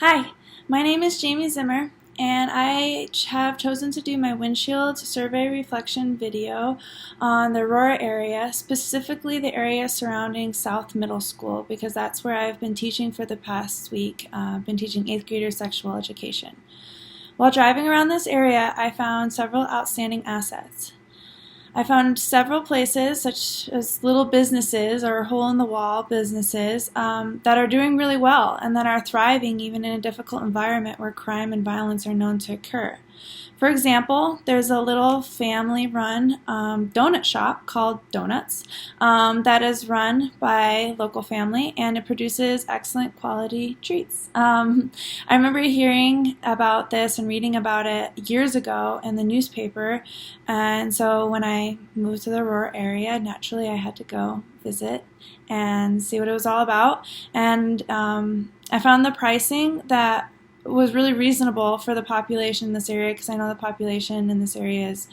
Hi, my name is Jamie Zimmer, and I have chosen to do my windshield survey reflection video on the Aurora area, specifically the area surrounding South Middle School, because that's where I've been teaching for the past week. I've been teaching 8th graders sexual education. While driving around this area, I found several outstanding assets. I found several places, such as little businesses or hole-in-the-wall businesses, that are doing really well and that are thriving even in a difficult environment where crime and violence are known to occur. For example, there's a little family-run donut shop called Donuts that is run by local family, and it produces excellent quality treats. I remember hearing about this and reading about it years ago in the newspaper, and so when I moved to the Aurora area, naturally I had to go visit and see what it was all about. And I found the pricing that was really reasonable for the population in this area, because I know the population in this area is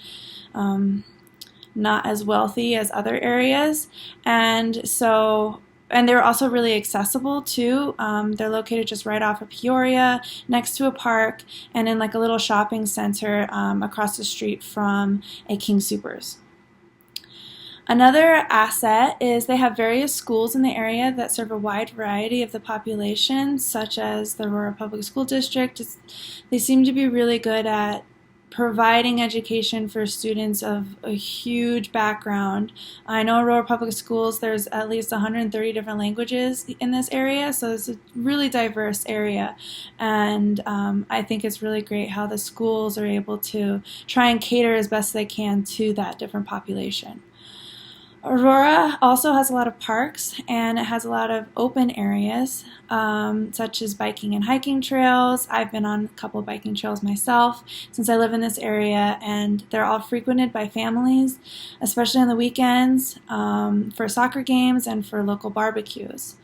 not as wealthy as other areas, and they're also really accessible too. They're located just right off of Peoria, next to a park, and in like a little shopping center across the street from a King Soopers. Another asset is they have various schools in the area that serve a wide variety of the population, such as the Aurora Public School District. They seem to be really good at providing education for students of a huge background. I know Aurora Public Schools, there's at least 130 different languages in this area, so it's a really diverse area. And I think it's really great how the schools are able to try and cater as best they can to that different population. Aurora also has a lot of parks, and it has a lot of open areas, such as biking and hiking trails. I've been on a couple of biking trails myself since I live in this area, and they're all frequented by families, especially on the weekends, for soccer games and for local barbecues.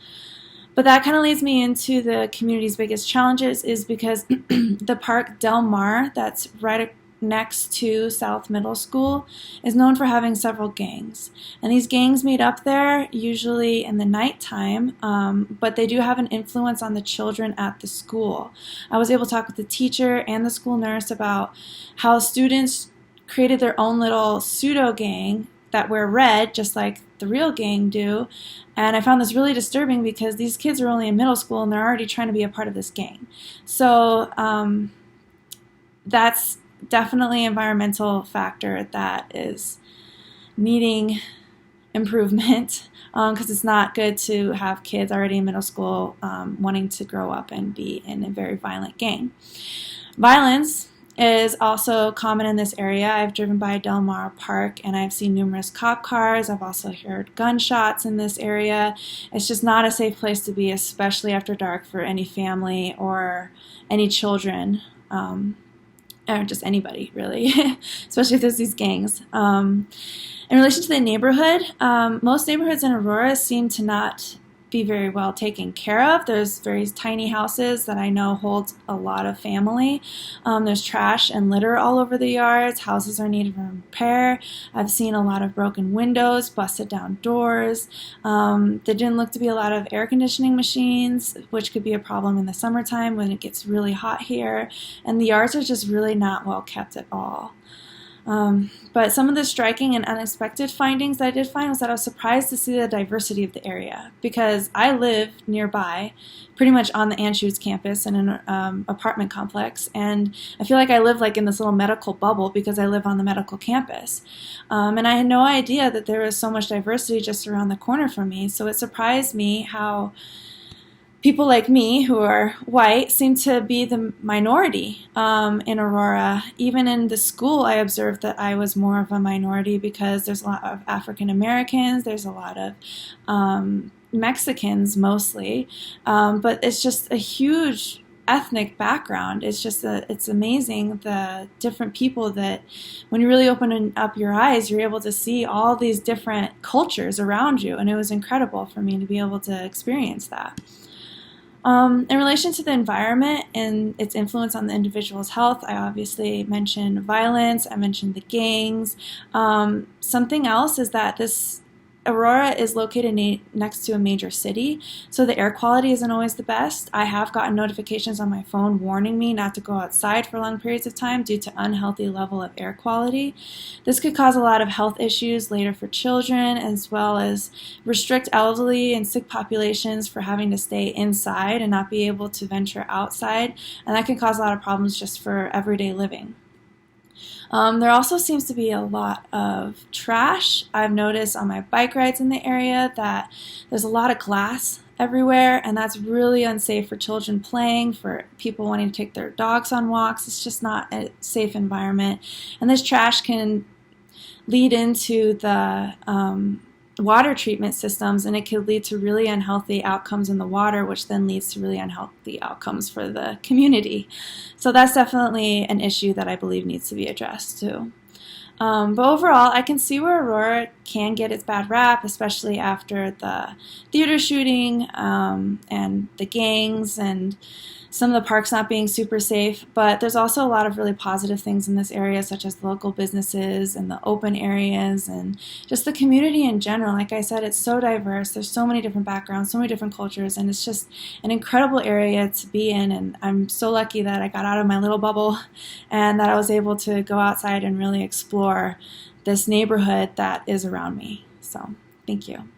But that kind of leads me into the community's biggest challenges, is because the park Del Mar, that's right next to South Middle School, is known for having several gangs. And these gangs meet up there usually in the nighttime, but they do have an influence on the children at the school. I was able to talk with the teacher and the school nurse about how students created their own little pseudo gang that wear red, just like the real gang do. And I found this really disturbing, because these kids are only in middle school and they're already trying to be a part of this gang. So that's definitely an environmental factor that is needing improvement, because it's not good to have kids already in middle school wanting to grow up and be in a very violent gang. Violence is also common in this area. I've driven by Del Mar Park and I've seen numerous cop cars. I've also heard gunshots in this area. It's just not a safe place to be, especially after dark, for any family or any children. Or just anybody, really, especially if there's these gangs. In relation to the neighborhood, most neighborhoods in Aurora seem to not be very well taken care of. There's very tiny houses that I know hold a lot of family. There's trash and litter all over the yards. Houses are in need of repair. I've seen a lot of broken windows, busted down doors. There didn't look to be a lot of air conditioning machines, which could be a problem in the summertime when it gets really hot here. And the yards are just really not well kept at all. But some of the striking and unexpected findings that I did find was that I was surprised to see the diversity of the area, because I live nearby, pretty much on the Anschutz campus in an apartment complex, and I feel like I live like in this little medical bubble because I live on the medical campus. And I had no idea that there was so much diversity just around the corner from me, so it surprised me how people like me, who are white, seem to be the minority in Aurora. Even in the school, I observed that I was more of a minority, because there's a lot of African Americans, there's a lot of Mexicans mostly, but it's just a huge ethnic background. It's amazing the different people that, when you really open up your eyes, you're able to see all these different cultures around you, and it was incredible for me to be able to experience that. In relation to the environment and its influence on the individual's health, I obviously mentioned violence, I mentioned the gangs. Something else is that this Aurora is located next to a major city, so the air quality isn't always the best. I have gotten notifications on my phone warning me not to go outside for long periods of time due to unhealthy level of air quality. This could cause a lot of health issues later for children, as well as restrict elderly and sick populations for having to stay inside and not be able to venture outside, and that can cause a lot of problems just for everyday living. There also seems to be a lot of trash. I've noticed on my bike rides in the area that there's a lot of glass everywhere, and that's really unsafe for children playing, for people wanting to take their dogs on walks. It's just not a safe environment. And this trash can lead into the water treatment systems, and it could lead to really unhealthy outcomes in the water, which then leads to really unhealthy outcomes for the community. So that's definitely an issue that I believe needs to be addressed too. But overall, I can see where Aurora can get its bad rap, especially after the theater shooting and the gangs and some of the parks not being super safe. But there's also a lot of really positive things in this area, such as local businesses and the open areas and just the community in general. Like I said, it's so diverse. There's so many different backgrounds, so many different cultures, and it's just an incredible area to be in. And I'm so lucky that I got out of my little bubble and that I was able to go outside and really explore this neighborhood that is around me. So thank you.